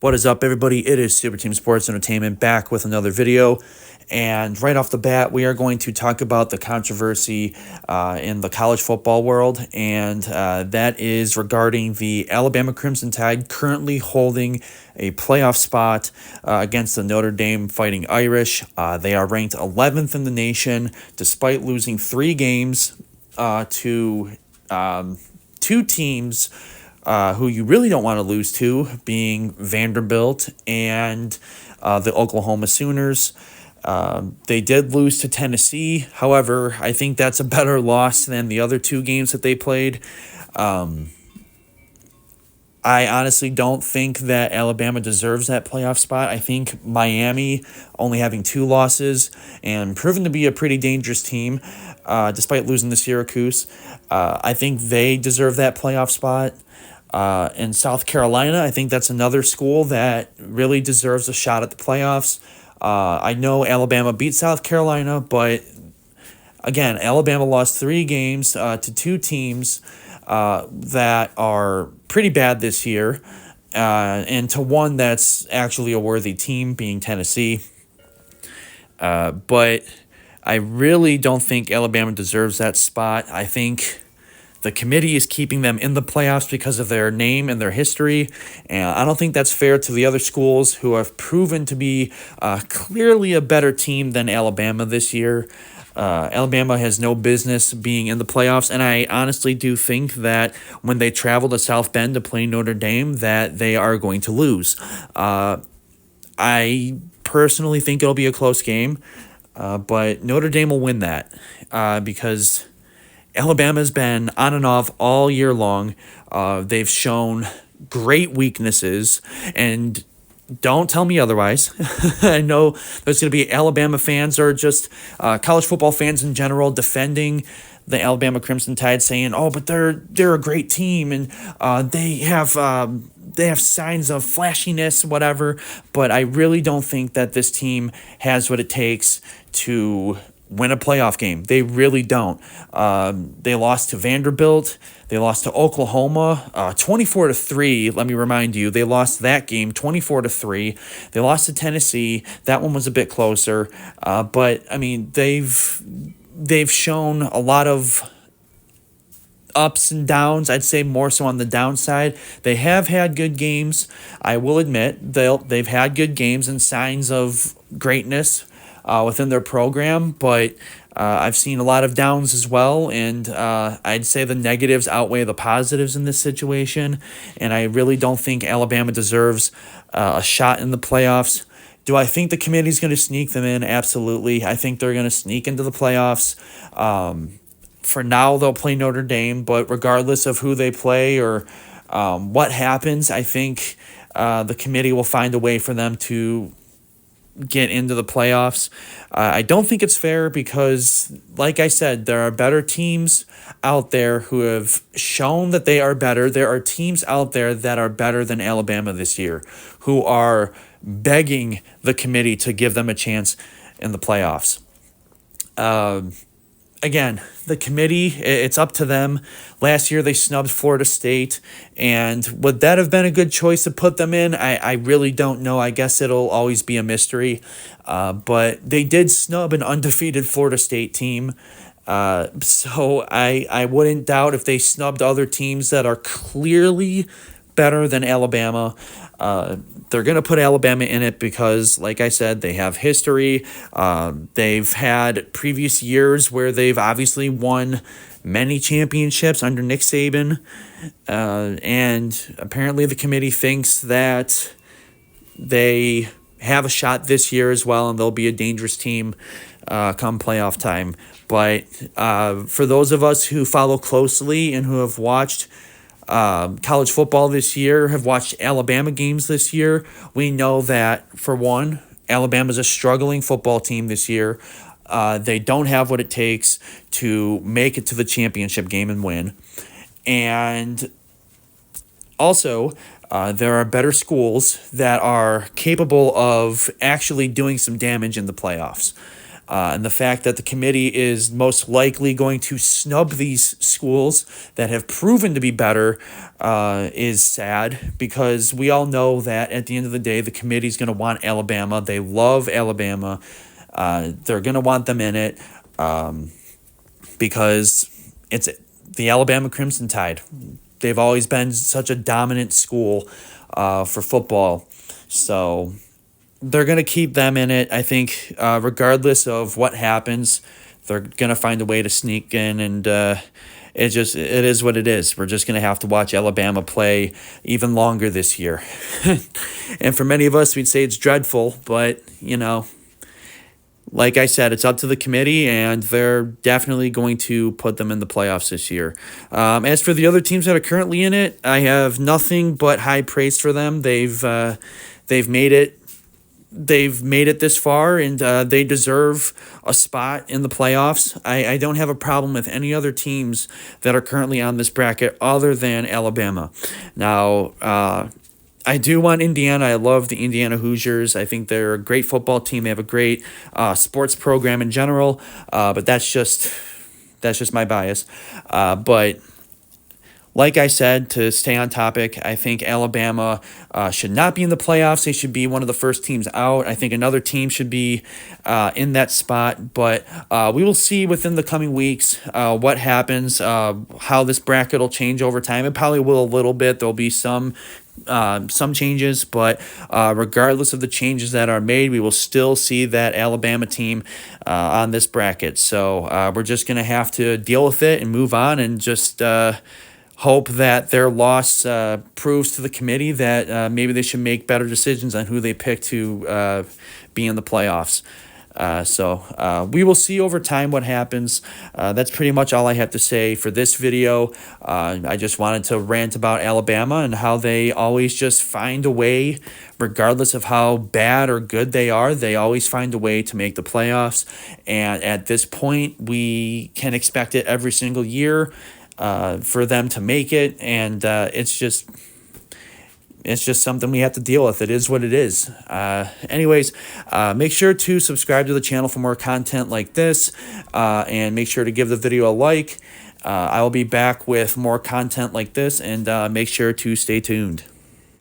What is up, everybody? It is Super Team Sports Entertainment back with another video. And right off the bat, we are going to talk about the controversy in the college football world. And that is regarding the Alabama Crimson Tide currently holding a playoff spot against the Notre Dame Fighting Irish. They are ranked 11th in the nation despite losing 3 games to two teams who you really don't want to lose to, being Vanderbilt and the Oklahoma Sooners. They did lose to Tennessee. However, I think that's a better loss than the other 2 games that they played. I honestly don't think that Alabama deserves that playoff spot. I think Miami, only having 2 losses and proven to be a pretty dangerous team, despite losing to Syracuse, I think they deserve that playoff spot. In South Carolina, I think that's another school that really deserves a shot at the playoffs. I know Alabama beat South Carolina, but again, Alabama lost 3 games to 2 teams that are pretty bad this year, and to one that's actually a worthy team, being Tennessee. But I really don't think Alabama deserves that spot. I think the committee is keeping them in the playoffs because of their name and their history, and I don't think that's fair to the other schools who have proven to be clearly a better team than Alabama this year. Alabama has no business being in the playoffs, and I honestly do think that when they travel to South Bend to play Notre Dame, that they are going to lose. I personally think it'll be a close game, but Notre Dame will win that because Alabama's been on and off all year long. They've shown great weaknesses, and don't tell me otherwise. I know there's going to be Alabama fans or just college football fans in general defending the Alabama Crimson Tide, saying, "Oh, but they're a great team and they have signs of flashiness, whatever." But I really don't think that this team has what it takes to win a playoff game. They really don't. They lost to Vanderbilt. They lost to Oklahoma, 24-3. Let me remind you, they lost that game 24-3. They lost to Tennessee. That one was a bit closer. But I mean, they've shown a lot of ups and downs. I'd say more so on the downside. They have had good games. I will admit they've had good games and signs of greatness within their program, but I've seen a lot of downs as well, and I'd say the negatives outweigh the positives in this situation, and I really don't think Alabama deserves a shot in the playoffs. Do I think the committee's going to sneak them in? Absolutely. I think they're going to sneak into the playoffs. For now, they'll play Notre Dame, but regardless of who they play or what happens, I think the committee will find a way for them to get into the playoffs. I don't think it's fair because, like I said, there are better teams out there who have shown that they are better. There are teams out there that are better than Alabama this year who are begging the committee to give them a chance in the playoffs. Again, the committee, it's up to them. Last year, they snubbed Florida State, and would that have been a good choice to put them in? I really don't know. I guess it'll always be a mystery. But they did snub an undefeated Florida State team. So I wouldn't doubt if they snubbed other teams that are clearly better than Alabama. They're going to put Alabama in it because, like I said, they have history. They've had previous years where they've obviously won many championships under Nick Saban. And apparently the committee thinks that they have a shot this year as well, and they'll be a dangerous team come playoff time. But for those of us who follow closely and who have watched college football this year, have watched Alabama games this year, we know that, for one, Alabama's a struggling football team this year. They don't have what it takes to make it to the championship game and win. And also, there are better schools that are capable of actually doing some damage in the playoffs. And the fact that the committee is most likely going to snub these schools that have proven to be better is sad, because we all know that at the end of the day, the committee is going to want Alabama. They love Alabama. They're going to want them in it because it's the Alabama Crimson Tide. They've always been such a dominant school for football. So they're going to keep them in it. I think regardless of what happens, they're going to find a way to sneak in, and it is what it is. We're just going to have to watch Alabama play even longer this year. And for many of us, we'd say it's dreadful, but, like I said, it's up to the committee, and they're definitely going to put them in the playoffs this year. As for the other teams that are currently in it, I have nothing but high praise for them. They've made it. They've made it this far, and they deserve a spot in the playoffs. I don't have a problem with any other teams that are currently on this bracket other than Alabama. Now, I do want Indiana. I love the Indiana Hoosiers. I think they're a great football team. They have a great sports program in general, but that's just my bias. But like I said, to stay on topic, I think Alabama should not be in the playoffs. They should be one of the first teams out. I think another team should be in that spot. But we will see within the coming weeks what happens, how this bracket will change over time. It probably will a little bit. There'll be some changes, but regardless of the changes that are made, we will still see that Alabama team on this bracket. So we're just going to have to deal with it and move on, and just hope that their loss proves to the committee that maybe they should make better decisions on who they pick to be in the playoffs. So we will see over time what happens. That's pretty much all I have to say for this video. I just wanted to rant about Alabama and how they always just find a way, regardless of how bad or good they are, they always find a way to make the playoffs. And at this point, we can expect it every single year for them to make it. And it's just something we have to deal with. It is what it is. Anyways, make sure to subscribe to the channel for more content like this, and make sure to give the video a like. I will be back with more content like this, and make sure to stay tuned.